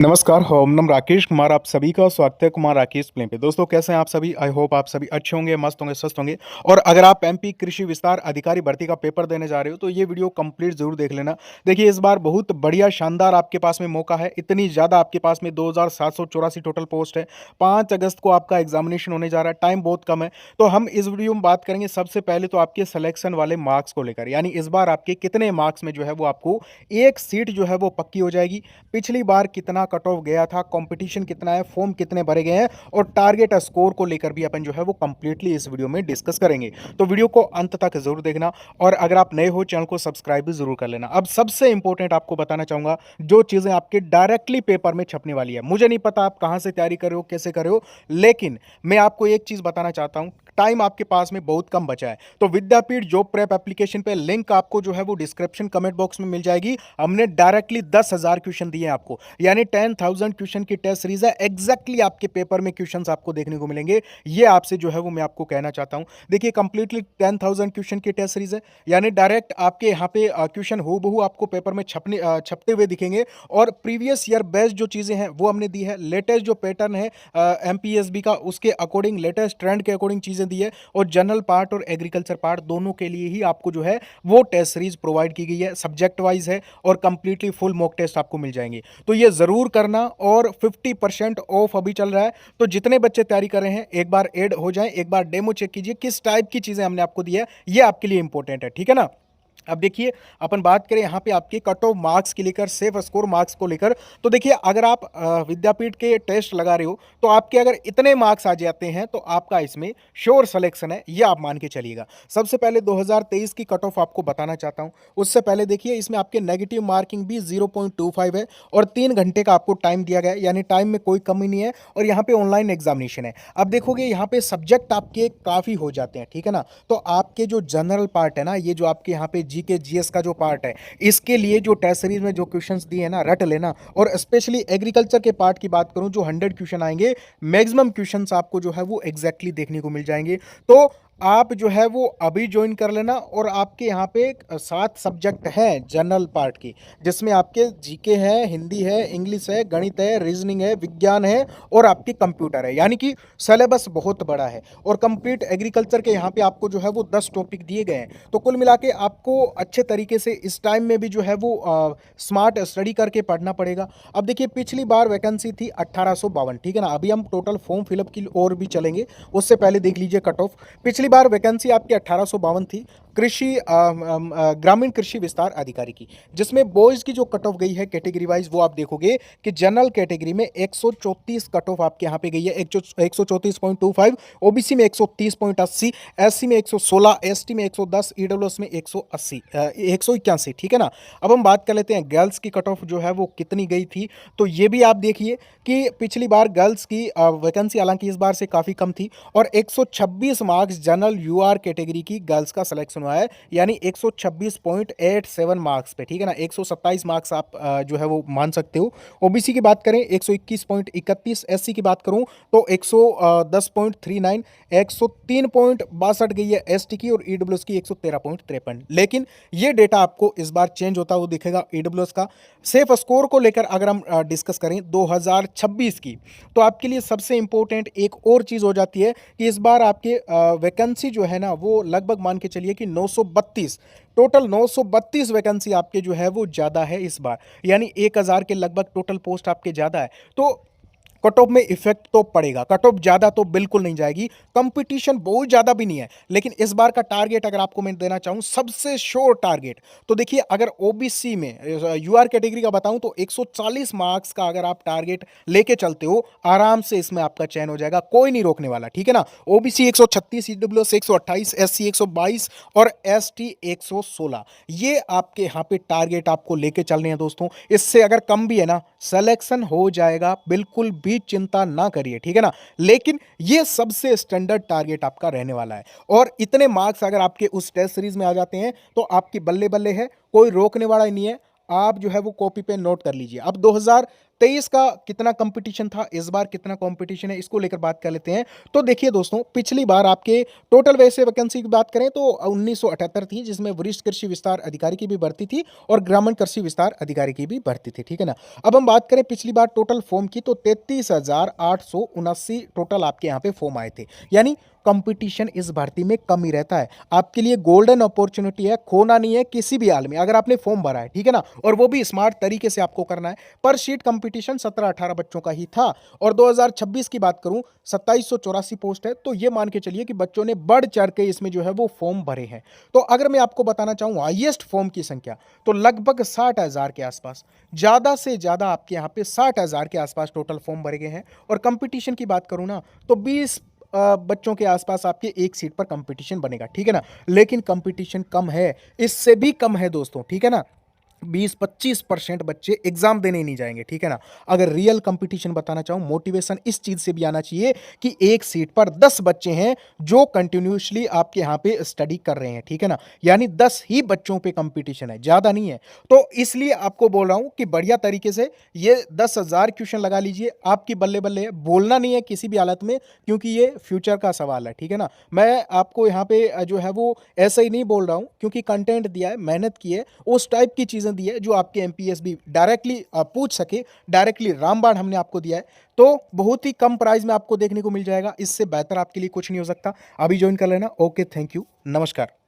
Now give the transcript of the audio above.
नमस्कार, हम नाम राकेश कुमार, आप सभी का स्वागत है कुमार राकेश प्लेन पे। दोस्तों कैसे हैं आप सभी? आई होप आप सभी अच्छे होंगे, मस्त होंगे, स्वस्थ होंगे। और अगर आप एमपी कृषि विस्तार अधिकारी भर्ती का पेपर देने जा रहे हो तो ये वीडियो कंप्लीट जरूर देख लेना। देखिए इस बार बहुत बढ़िया शानदार आपके पास में मौका है। इतनी ज़्यादा आपके पास में 2784 टोटल पोस्ट है। 5 अगस्त को आपका एग्जामिनेशन होने जा रहा है, टाइम बहुत कम है। तो हम इस वीडियो में बात करेंगे सबसे पहले तो आपके सिलेक्शन वाले मार्क्स को लेकर, यानी इस बार आपके कितने मार्क्स में जो है वो आपको एक सीट जो है वो पक्की हो जाएगी। पिछली बार कितना कट ऑफ गया था, कंपटीशन कितना है, फॉर्म कितने भरे गए हैं और टारगेट स्कोर को लेकर भी अपन जो है वो कंप्लीटली इस वीडियो में डिस्कस करेंगे। तो वीडियो को अंत तक जरूर देखना और अगर आप नए हो चैनल को सब्सक्राइब भी जरूर कर लेना। अब सबसे इंपॉर्टेंट आपको बताना चाहूंगा जो चीजें आपके डायरेक्टली पेपर में छपने वाली है। मुझे नहीं पता आप कहां से तैयारी कर रहे हो, कैसे कर रहे हो, लेकिन मैं आपको एक चीज बताना चाहता हूं, टाइम आपके पास में बहुत कम बचा है। तो विद्यापीठ जॉब प्रेप एप्लीकेशन पे लिंक आपको जो है वो डिस्क्रिप्शन कमेंट बॉक्स में मिल जाएगी। हमने डायरेक्टली 10,000 क्वेश्चन दिए आपको, यानी 10,000 क्वेश्चन की टेस्ट सीरीज है। एग्जैक्टली आपके पेपर में क्वेश्चंस आपको देखने को मिलेंगे। ये आपसे जो है वो मैं आपको कहना चाहता हूं। देखिए कंप्लीटली 10,000 क्वेश्चन की टेस्ट सीरीज है, यानी डायरेक्ट आपके यहाँ पे क्वेश्चन हूबहू आपको पेपर में छपते हुए दिखेंगे। और प्रीवियस ईयर बेस्ड जो चीजें हैं वो हमने दी है। लेटेस्ट जो पैटर्न है एमपीएसबी का, उसके अकॉर्डिंग लेटेस्ट ट्रेंड के अकॉर्डिंग चीजें दी है। और जनरल पार्ट और एग्रीकल्चर पार्ट दोनों के लिए ही आपको जो है वो टेस्ट सीरीज प्रोवाइड की गई है। सब्जेक्ट वाइज है और कंप्लीटली फुल मॉक टेस्ट आपको मिल जाएंगे। तो ये जरूर करना। और 50% ऑफ अभी चल रहा है, तो जितने बच्चे तैयारी कर रहे हैं एक बार ऐड हो जाएं, एक बार डेमो चेक कीजिए किस टाइप की चीजें हमने आपको दी है, ये आपके लिए इंपॉर्टेंट है, ठीक है ना। अब देखिए अपन बात करें यहाँ पे आपके कट ऑफ मार्क्स के लेकर, सेफ स्कोर मार्क्स को लेकर। तो देखिए अगर आप विद्यापीठ के टेस्ट लगा रहे हो तो आपके अगर इतने मार्क्स आ जाते हैं तो आपका इसमें श्योर सिलेक्शन है, ये आप मान के चलिएगा। सबसे पहले 2023 की कट ऑफ आपको बताना चाहता हूँ। उससे पहले देखिए इसमें आपके नेगेटिव मार्किंग भी 0.25 है और 3 घंटे का आपको टाइम दिया गया है, यानी टाइम में कोई कमी नहीं है। और यहाँ पे ऑनलाइन एग्जामिनेशन है। अब देखोगे यहाँ पे सब्जेक्ट आपके काफ़ी हो जाते हैं, ठीक है ना। तो आपके जो जनरल पार्ट है ना, ये जो आपके यहाँ पे जीके जीएस का जो पार्ट है, इसके लिए जो टेस्ट सीरीज में जो क्वेश्चंस दिए हैं ना, रट लेना। और स्पेशली एग्रीकल्चर के पार्ट की बात करूं, जो 100 क्वेश्चन आएंगे, मैक्सिमम क्वेश्चंस आपको जो है वो एग्जैक्टली देखने को मिल जाएंगे। तो आप जो है वो अभी ज्वाइन कर लेना। और आपके यहाँ पे 7 सब्जेक्ट हैं जनरल पार्ट की, जिसमें आपके जीके है, हिंदी है, इंग्लिश है, गणित है, रीजनिंग है, विज्ञान है और आपकी कंप्यूटर है, यानी कि सिलेबस बहुत बड़ा है। और कंप्लीट एग्रीकल्चर के यहाँ पे आपको जो है वो 10 टॉपिक दिए गए हैं। तो कुल मिला के आपको अच्छे तरीके से इस टाइम में भी जो है वो स्मार्ट स्टडी करके पढ़ना पड़ेगा। अब देखिए पिछली बार वैकेंसी थी 1852, ठीक है ना। अभी हम टोटल फॉर्म फिलअप की ओर भी चलेंगे, उससे पहले देख लीजिए कट ऑफ। पिछली बार वैकेंसी आपकी 1852 थी कृषि ग्रामीण कृषि विस्तार अधिकारी की, जिसमें बॉयज की जो कट ऑफ गई है कैटेगरी वाइज, वो आप देखोगे कि जनरल कैटेगरी में 134 कट ऑफ आपके यहाँ पे गई है, 134.25, ओबीसी में 130.80, एससी में 116, एसटी में 110, ईडब्ल्यूएस में 180, 181, ठीक है ना। अब हम बात कर लेते हैं गर्ल्स की कट ऑफ जो है वो कितनी गई थी। तो ये भी आप देखिए कि पिछली बार गर्ल्स की वैकेंसी हालांकि इस बार से काफ़ी कम थी और 126 मार्क्स जनरल यूआर कैटेगरी की गर्ल्स का सिलेक्शन हुआ है, यानी 126.87 मार्क्स पे, ठीक है ना। 127 मार्क्स आप जो है वो मान सकते हो। ओबीसी की बात करें 121.31, एससी की बात करूं तो 110.39, 103.62 गई है एसटी की और ईडब्ल्यूएस की 113.53। लेकिन ये डेटा आपको इस बार चेंज होता हुआ दिखेगा ईडब्ल्यूएस का। सेफ स्कोर को लेकर अगर हम डिस्कस करें 2026 की, तो आपके लिए सबसे इंपॉर्टेंट एक और चीज हो जाती है कि इस बार आपके वैकेंसी जो है ना वो लगभग मान के चलिए कि 932, टोटल 932 वैकेंसी आपके जो है वो ज़्यादा है इस बार, यानी 1000 के लगभग टोटल पोस्ट आपके ज़्यादा है। तो कट ऑफ में इफेक्ट तो पड़ेगा। कट ऑफ ज्यादा तो बिल्कुल नहीं जाएगी, कंपटीशन बहुत ज्यादा भी नहीं है। लेकिन इस बार का टारगेट अगर आपको मैं देना चाहूं, सबसे श्योर टारगेट, तो देखिए अगर ओबीसी में यूआर कैटेगरी का बताऊं तो 140 मार्क्स का अगर आप टारगेट लेके चलते हो, आराम से इसमें आपका चयन हो जाएगा, कोई नहीं रोकने वाला, ठीक है ना। ओबीसी 136, ईडब्ल्यूएस 128, एससी 122 और एसटी 116, ये आपके यहाँ पे टारगेट आपको लेके चलने हैं दोस्तों। इससे अगर कम भी है ना, सिलेक्शन हो जाएगा, बिल्कुल भी चिंता ना करिए, ठीक है ना। लेकिन ये सबसे स्टैंडर्ड टारगेट आपका रहने वाला है। और इतने मार्क्स अगर आपके उस टेस्ट सीरीज में आ जाते हैं तो आपकी बल्ले बल्ले है, कोई रोकने वाला ही नहीं है। आप जो है वो कॉपी पे नोट कर लीजिए। अब 23 का कितना कंपटीशन था, इस बार कितना कंपटीशन है, इसको लेकर बात कर लेते हैं। तो देखिए दोस्तों, पिछली बार आपके टोटल वैसे वैकेंसी की बात करें तो 1978 थी, जिसमें वरिष्ठ कृषि विस्तार अधिकारी की भी भर्ती थी और ग्रामीण कृषि विस्तार अधिकारी की भी भर्ती थी, ठीक है ना। अब हम बात करें पिछली बार टोटल फॉर्म की, तो 33,879 टोटल आपके यहाँ पे फॉर्म आए थे। यानी कंपटीशन इस भर्ती में कम ही रहता है। आपके लिए गोल्डन अपॉर्चुनिटी है, खोना नहीं है किसी भी हाल में। अगर आपने फॉर्म भरा है, ठीक है ना, और वो भी स्मार्ट तरीके से आपको करना है। पर शीट कंपटीशन 17-18 बच्चों का ही था। और 2026 की बात करूं, 2784 पोस्ट है। तो ये मान के चलिए कि बच्चों ने बढ़ चढ़ के इसमें जो है वो फॉर्म भरे हैं। तो अगर मैं आपको बताना चाहूं हाईएस्ट फॉर्म की संख्या, तो लगभग 60,000 के आसपास, ज्यादा से ज्यादा आपके यहाँ पे 60,000 के आसपास टोटल फॉर्म भरे गए हैं। और कंपटीशन की बात करूं ना, तो 20 बच्चों के आसपास आपके एक सीट पर कंपटीशन बनेगा, ठीक है ना। लेकिन कंपटीशन कम है, इससे भी कम है दोस्तों, ठीक है ना। 20-25% बच्चे एग्जाम देने नहीं जाएंगे, ठीक है ना। अगर रियल कंपटीशन बताना चाहूं, मोटिवेशन इस चीज से भी आना चाहिए कि एक सीट पर 10 बच्चे हैं जो कंटिन्यूसली आपके यहां पे स्टडी कर रहे हैं, ठीक है ना। यानी 10 ही बच्चों पे कंपटीशन है, ज्यादा नहीं है। तो इसलिए आपको बोल रहा हूं कि बढ़िया तरीके से ये 10,000 क्वेश्चन लगा लीजिए, आपकी बल्ले बल्ले है। बोलना नहीं है किसी भी हालत में, क्योंकि ये फ्यूचर का सवाल है, ठीक है ना। मैं आपको यहाँ पे जो है वो ऐसा ही नहीं बोल रहा हूं, क्योंकि कंटेंट दिया है, मेहनत की है, उस टाइप की चीजें दी है जो आपके एमपीएस भी डायरेक्टली पूछ सके। डायरेक्टली रामबाण हमने आपको दिया है, तो बहुत ही कम प्राइस में आपको देखने को मिल जाएगा। इससे बेहतर आपके लिए कुछ नहीं हो सकता। अभी ज्वाइन कर लेना। ओके, थैंक यू, नमस्कार।